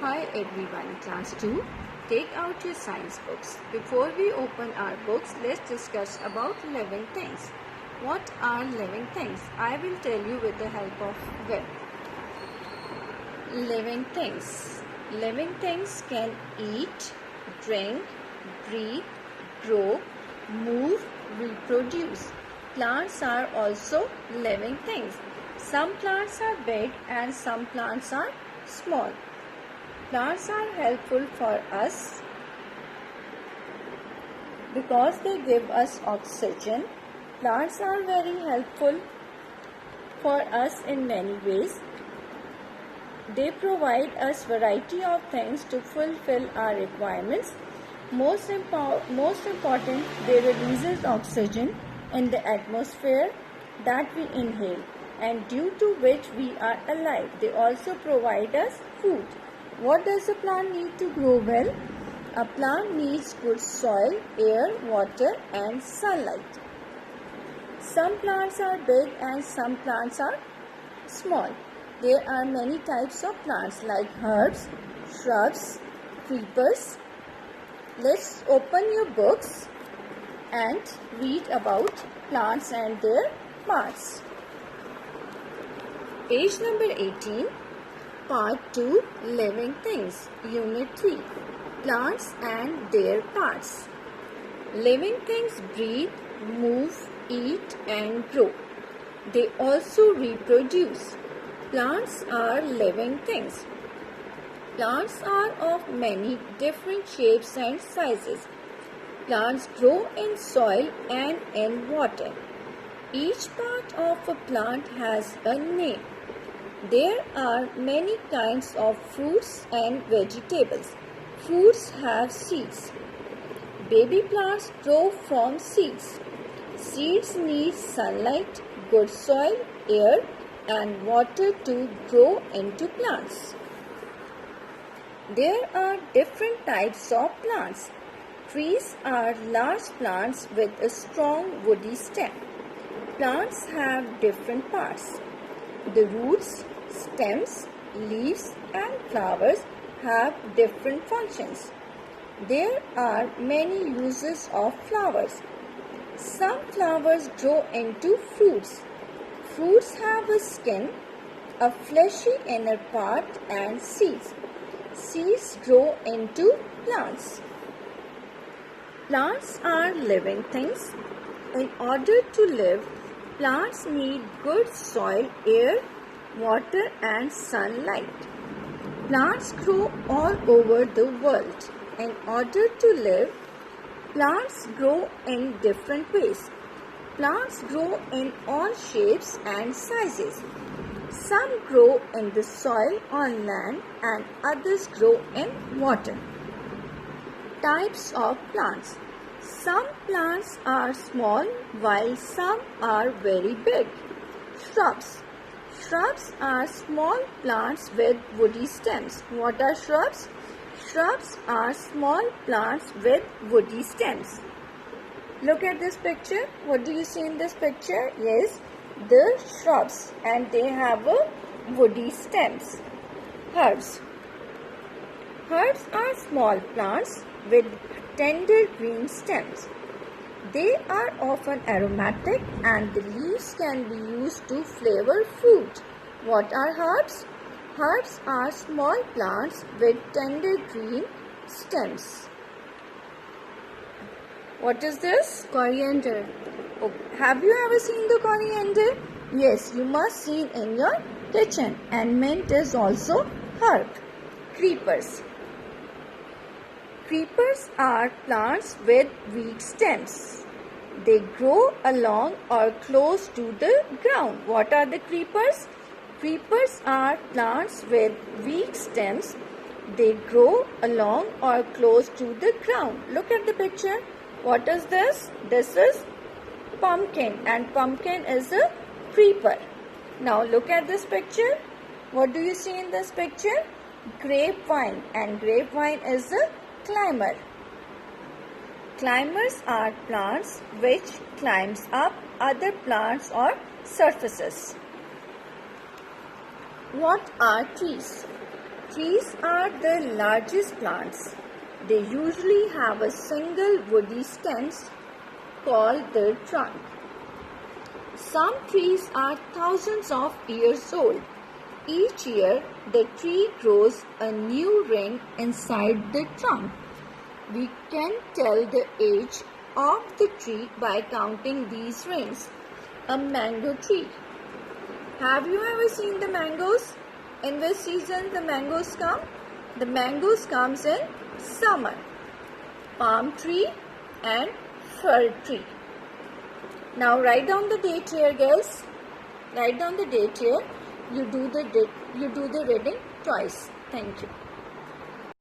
Hi everyone, class 2. Take out your science books. Before we open our books, let's discuss about living things. What are living things? I will tell you with the help of web. Living things. Living things can eat, drink, breathe, grow, move, reproduce. Plants are also living things. Some plants are big and some plants are small. Plants are helpful for us because they give us oxygen. Plants are very helpful for us in many ways. They provide us variety of things to fulfill our requirements. Most important, they releases oxygen in the atmosphere that we inhale, and due to which we are alive. They also provide us food. What does a plant need to grow well? A plant needs good soil, air, water and sunlight. Some plants are big and some plants are small. There are many types of plants like herbs, shrubs, creepers. Let's open your books and read about plants and their parts. Page number 18. Part 2, Living Things, Unit 3, Plants and Their Parts. Living things breathe, move, eat and grow. They also reproduce. Plants are living things. Plants are of many different shapes and sizes. Plants grow in soil and in water. Each part of a plant has a name. There are many kinds of fruits and vegetables. Fruits have seeds. Baby plants grow from seeds. Seeds need sunlight, good soil, air, and water to grow into plants. There are different types of plants. Trees are large plants with a strong woody stem. Plants have different parts. The roots, stems, leaves and flowers have different functions. There are many uses of flowers. Some flowers grow into fruits. Fruits have a skin, a fleshy inner part and seeds. Seeds grow into plants. Plants are living things. In order to live, plants need good soil, air, water and sunlight. Plants grow all over the world. In order to live, plants grow in different ways. Plants grow in all shapes and sizes. Some grow in the soil on land and others grow in water. Types of plants. Some plants are small while some are very big. Shrubs. Shrubs are small plants with woody stems. What are shrubs? Shrubs are small plants with woody stems. Look at this picture. What do you see in this picture? Yes, the shrubs, and they have a woody stems. Herbs. Herbs are small plants with tender green stems. They are often aromatic and the leaves can be used to flavor food. What are herbs? Herbs are small plants with tender green stems. What is this? Coriander. Oh, have you ever seen the coriander? Yes, you must see it in your kitchen. And mint is also herb. Creepers. Creepers are plants with weak stems. They grow along or close to the ground. What are the creepers? Creepers are plants with weak stems. They grow along or close to the ground. Look at the picture. What is this? This is pumpkin, and pumpkin is a creeper. Now look at this picture. What do you see in this picture? Grapevine, and grapevine is a climber. Climbers are plants which climbs up other plants or surfaces. What are trees? Trees are the largest plants. They usually have a single woody stem called the trunk. Some trees are thousands of years old. Each year, the tree grows a new ring inside the trunk. We can tell the age of the tree by counting these rings. A mango tree. Have you ever seen the mangoes? In which season the mangoes come? The mangoes comes in summer. Palm tree and fir tree. Now write down the date here, girls. Write down the date here. You do the reading twice. Thank you.